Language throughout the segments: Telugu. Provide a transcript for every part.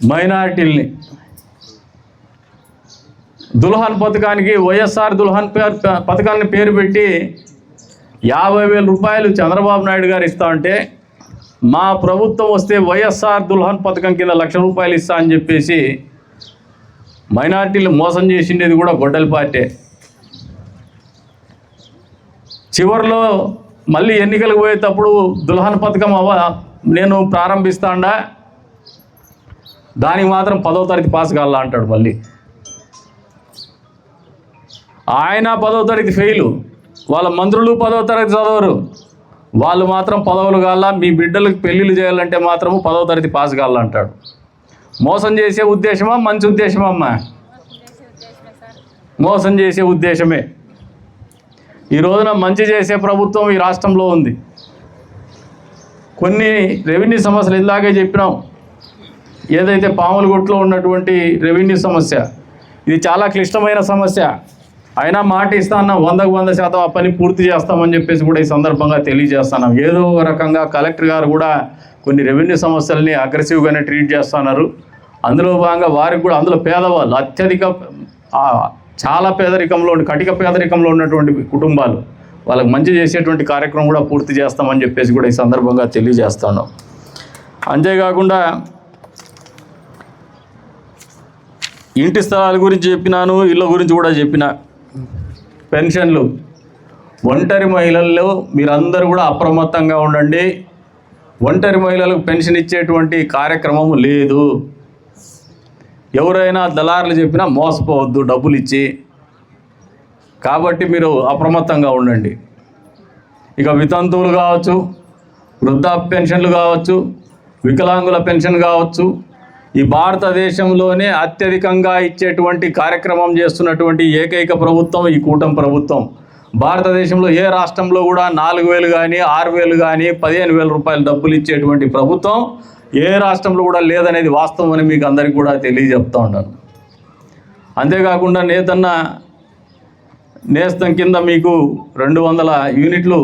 మైనారిటీల్ని దుల్హన్ పథకానికి వైఎస్ఆర్ దుల్హన్ పథకాన్ని పేరు పెట్టి 50,000 రూపాయలు చంద్రబాబు నాయుడు గారు ఇస్తా ఉంటే, మా ప్రభుత్వం వస్తే వైఎస్ఆర్ దుల్హన్ పథకం కింద 1,00,000 రూపాయలు ఇస్తా అని చెప్పేసి మైనారిటీలు మోసం చేసిండేది కూడా గొడ్డలి పార్టీ. చివరిలో మళ్ళీ ఎన్నికలకు పోయేటప్పుడు దుల్హన్ పథకం నేను ప్రారంభిస్తాడా, దానికి మాత్రం 10వ తరగతి పాస్ కావాలా అంటాడు. మళ్ళీ ఆయన 10వ తరగతి ఫెయిలు, వాళ్ళ మంత్రులు 10వ తరగతి చదవరు, వాళ్ళు మాత్రం పదవులు కావాలా, మీ బిడ్డలకు పెళ్ళిళ్ళు చేయాలంటే మాత్రము 10వ తరగతి పాస్ కావాలంటాడు. మోసం చేసే ఉద్దేశమా, మంచి ఉద్దేశమమ్మా? మోసం చేసే ఉద్దేశమే. ఈ రోజున మంచి చేసే ప్రభుత్వం ఈ రాష్ట్రంలో ఉంది. కొన్ని రెవెన్యూ సమస్యలు ఇందాకే చెప్పినాం. ఏదైతే పాములగుట్లో ఉన్నటువంటి రెవెన్యూ సమస్య, ఇది చాలా క్లిష్టమైన సమస్య. అయినా మాట ఇస్తాను, 100కు 100% ఆ పని పూర్తి చేస్తామని చెప్పేసి కూడా ఈ సందర్భంగా తెలియజేస్తున్నాం. ఏదో ఒక రకంగా కలెక్టర్ గారు కూడా కొన్ని రెవెన్యూ సమస్యల్ని అగ్రెసివ్గానే ట్రీట్ చేస్తున్నారు. అందులో భాగంగా వారికి కూడా, అందులో పేదవాళ్ళు అత్యధిక చాలా పేదరికంలో, కటిక పేదరికంలో ఉన్నటువంటి కుటుంబాలు, వాళ్ళకి మంచి చేసేటువంటి కార్యక్రమం కూడా పూర్తి చేస్తామని చెప్పేసి కూడా ఈ సందర్భంగా తెలియజేస్తున్నాం. అంతేకాకుండా ఇంటి స్థలాల గురించి చెప్పినాను, ఇళ్ళ గురించి కూడా చెప్పిన. పెన్షన్లు, ఒంటరి మహిళల్లో మీరందరూ కూడా అప్రమత్తంగా ఉండండి. ఒంటరి మహిళలకు పెన్షన్ ఇచ్చేటువంటి కార్యక్రమం లేదు. ఎవరైనా దళారులు చెప్పినా మోసపోవద్దు డబ్బులు ఇచ్చి. కాబట్టి మీరు అప్రమత్తంగా ఉండండి. ఇక వితంతువులు కావచ్చు, వృద్ధాప్య పెన్షన్లు కావచ్చు, వికలాంగుల పెన్షన్ కావచ్చు, ఈ భారతదేశంలోనే అత్యధికంగా ఇచ్చేటువంటి కార్యక్రమం చేస్తున్నటువంటి ఏకైక ప్రభుత్వం ఈ కూటమి ప్రభుత్వం. భారతదేశంలో ఏ రాష్ట్రంలో కూడా 4,000 కానీ 6,000 కానీ 15,000 రూపాయలు డబ్బులు ఇచ్చేటువంటి ప్రభుత్వం ఏ రాష్ట్రంలో కూడా లేదనేది వాస్తవం అని మీకు అందరికీ కూడా తెలియజెప్తా ఉన్నాను. అంతేకాకుండా నేస్తం కింద మీకు 200 యూనిట్లు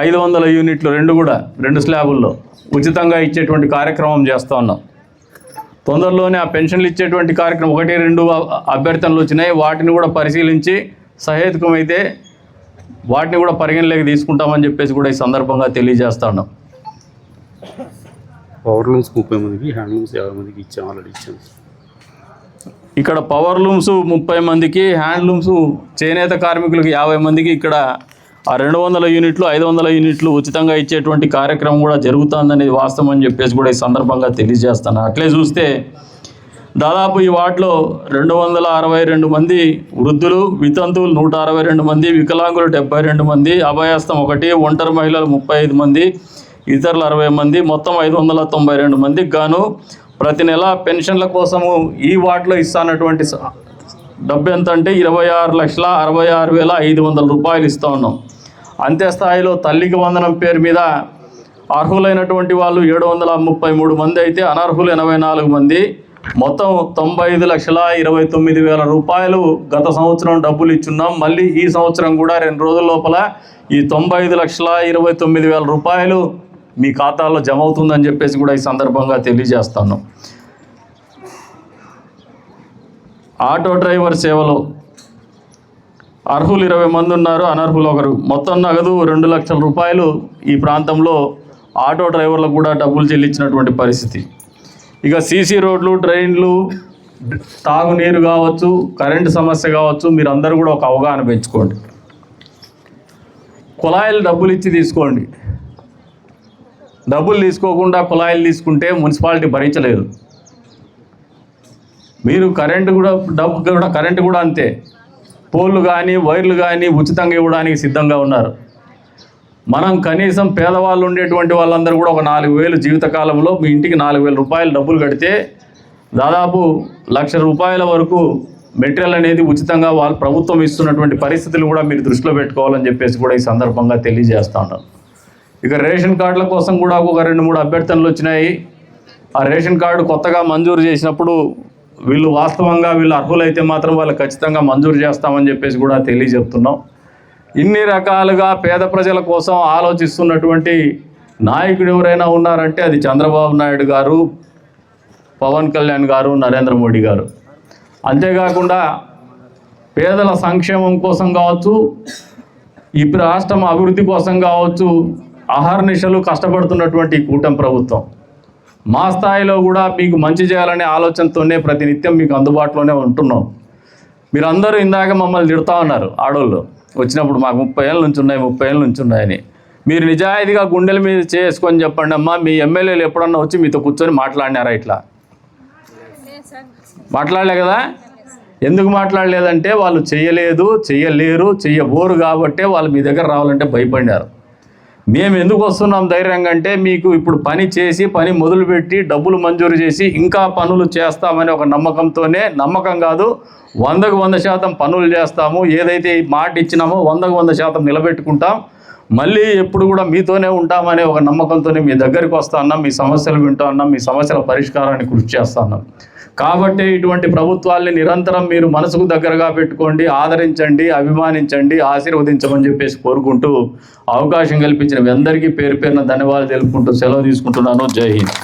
500 యూనిట్లు రెండు కూడా 2 స్లాబుల్లో ఉచితంగా ఇచ్చేటువంటి కార్యక్రమం చేస్తూ ఉన్నాం. తొందరలోనే ఆ పెన్షన్లు ఇచ్చేటువంటి కార్యక్రమం 1-2 అభ్యర్థనలు వచ్చినాయి. వాటిని కూడా పరిశీలించి సహేతుకమైతే వాటిని కూడా పరిగణలోకి తీసుకుంటామని చెప్పేసి కూడా ఈ సందర్భంగా తెలియజేస్తా ఉన్నాం. పవర్ లూమ్స్ 30 మందికి, హ్యాండ్ లూమ్స్ 50 మందికి ఇచ్చాం, ఆల్రెడీ ఇచ్చాం. ఇక్కడ పవర్ లూమ్స్ 30 మందికి, హ్యాండ్ లూమ్స్ చేనేత కార్మికులకు 50 మందికి ఇక్కడ ఆ 200 యూనిట్లు 500 యూనిట్లు ఉచితంగా ఇచ్చేటువంటి కార్యక్రమం కూడా జరుగుతుందనేది వాస్తవం అని చెప్పేసి కూడా ఈ సందర్భంగా తెలియజేస్తాను. అట్లే చూస్తే దాదాపు ఈ వార్డులో 262 మంది వృద్ధులు, వితంతువులు 162 మంది, వికలాంగులు 72 మంది, అభయహస్తం 1, ఒంటరి మహిళలు 35 మంది, ఇతరులు 60 మంది, మొత్తం 592 మందికి గాను ప్రతి నెల పెన్షన్ల కోసము ఈ వార్డులో ఇస్తున్నటువంటి డబ్బు ఎంత అంటే 26,66,500 రూపాయలు ఇస్తూ ఉన్నాం. అంతే స్థాయిలో తల్లికి వందనం పేరు మీద అర్హులైనటువంటి వాళ్ళు 733 మంది అయితే అనర్హులు 84 మంది. మొత్తం 95,29,000 రూపాయలు గత సంవత్సరం డబ్బులు ఇచ్చున్నాం. మళ్ళీ ఈ సంవత్సరం కూడా 2 రోజుల లోపల ఈ 95,29,000 రూపాయలు మీ ఖాతాలో జమ అవుతుందని చెప్పేసి కూడా ఈ సందర్భంగా తెలియజేస్తాను. ఆటో డ్రైవర్ సేవలో అర్హులు 20 మంది ఉన్నారు, అనర్హులు 1. మొత్తం నగదు 2 లక్షల రూపాయలు ఈ ప్రాంతంలో ఆటో డ్రైవర్లకు కూడా డబ్బులు చెల్లించినటువంటి పరిస్థితి. ఇక సీసీ రోడ్లు, డ్రైన్లు, తాగునీరు కావచ్చు, కరెంటు సమస్య కావచ్చు, మీరందరూ కూడా ఒక అవగాహన పెంచుకోండి. కుళాయిలు డబ్బులు ఇచ్చి తీసుకోండి. డబ్బులు తీసుకోకుండా కుళాయిలు తీసుకుంటే మున్సిపాలిటీ భరించలేదు. మీరు కరెంటు కూడా అంతే, పోల్లు కానీ వైర్లు కానీ ఉచితంగా ఇవ్వడానికి సిద్ధంగా ఉన్నారు. మనం కనీసం పేదవాళ్ళు ఉండేటువంటి వాళ్ళందరూ కూడా ఒక 4,000 జీవితకాలంలో మీ ఇంటికి 4,000 రూపాయలు డబ్బులు కడితే దాదాపు 1,00,000 రూపాయల వరకు మెటీరియల్ అనేది ఉచితంగా వాళ్ళు ప్రభుత్వం ఇస్తున్నటువంటి పరిస్థితులు కూడా మీరు దృష్టిలో పెట్టుకోవాలని చెప్పేసి కూడా ఈ సందర్భంగా తెలియజేస్తా ఉన్నాను. ఇక రేషన్ కార్డుల కోసం కూడా ఒక 2-3 అభ్యర్థనలు వచ్చినాయి. ఆ రేషన్ కార్డు కొత్తగా మంజూరు చేసినప్పుడు వీళ్ళు వాస్తవంగా వీళ్ళు అర్హులైతే మాత్రం వాళ్ళు ఖచ్చితంగా మంజూరు చేస్తామని చెప్పేసి కూడా తెలియజెప్తున్నాం. ఇన్ని రకాలుగా పేద ప్రజల కోసం ఆలోచిస్తున్నటువంటి నాయకుడు ఎవరైనా ఉన్నారంటే అది చంద్రబాబు నాయుడు గారు. పవన్ కళ్యాణ్ గారు, నరేంద్ర మోడీ గారు. అంతేకాకుండా పేదల సంక్షేమం కోసం కావచ్చు, ఈ రాష్ట్రం అభివృద్ధి కోసం కావచ్చు, అహర్నిశలు కష్టపడుతున్నటువంటి కూటమి ప్రభుత్వం. మా స్థాయిలో కూడా మీకు మంచి చేయాలనే ఆలోచనతోనే ప్రతినిత్యం మీకు అందుబాటులోనే ఉంటున్నాం. మీరందరూ ఇందాక మమ్మల్ని తిడుతూ ఉన్నారు, ఆడోళ్ళు వచ్చినప్పుడు మాకు 30 ఏళ్ళ నుంచి ఉన్నాయి, 30 ఏళ్ళ నుంచి ఉన్నాయని. మీరు నిజాయితీగా గుండెల మీద చేసుకొని చెప్పండి అమ్మా, మీ ఎమ్మెల్యేలు ఎప్పుడన్నా వచ్చి మీతో కూర్చొని మాట్లాడినారా? ఇట్లా మాట్లాడలే కదా. ఎందుకు మాట్లాడలేదంటే వాళ్ళు చేయలేదు, చేయలేరు, చెయ్యబోరు కాబట్టే వాళ్ళు మీ దగ్గర రావాలంటే భయపడినారు. మేము ఎందుకు వస్తున్నాం ధైర్యంగా అంటే, మీకు ఇప్పుడు పని చేసి పని మొదలుపెట్టి డబ్బులు మంజూరు చేసి ఇంకా పనులు చేస్తామనే ఒక నమ్మకంతోనే, నమ్మకం కాదు 100కు 100% పనులు చేస్తాము. ఏదైతే మాట ఇచ్చినామో 100కు 100% నిలబెట్టుకుంటాం. మళ్ళీ ఎప్పుడు కూడా మీతోనే ఉంటామనే ఒక నమ్మకంతోనే మీ దగ్గరికి వస్తా ఉన్నాం, మీ సమస్యలు వింటా ఉన్నాం, మీ సమస్యల పరిష్కారాన్ని కృషి చేస్తా ఉన్నాం. కాబట్టి ఇటువంటి ప్రభుత్వాల్ని నిరంతరం మీరు మనసుకు దగ్గరగా పెట్టుకోండి, ఆదరించండి, అభిమానించండి, ఆశీర్వదించమని చెప్పేసి కోరుకుంటూ అవకాశం కల్పించిన మీ అందరికీ పేరు పేరున ధన్యవాదాలు తెలుపుకుంటూ సెలవు తీసుకుంటున్నాను. జై హింద్.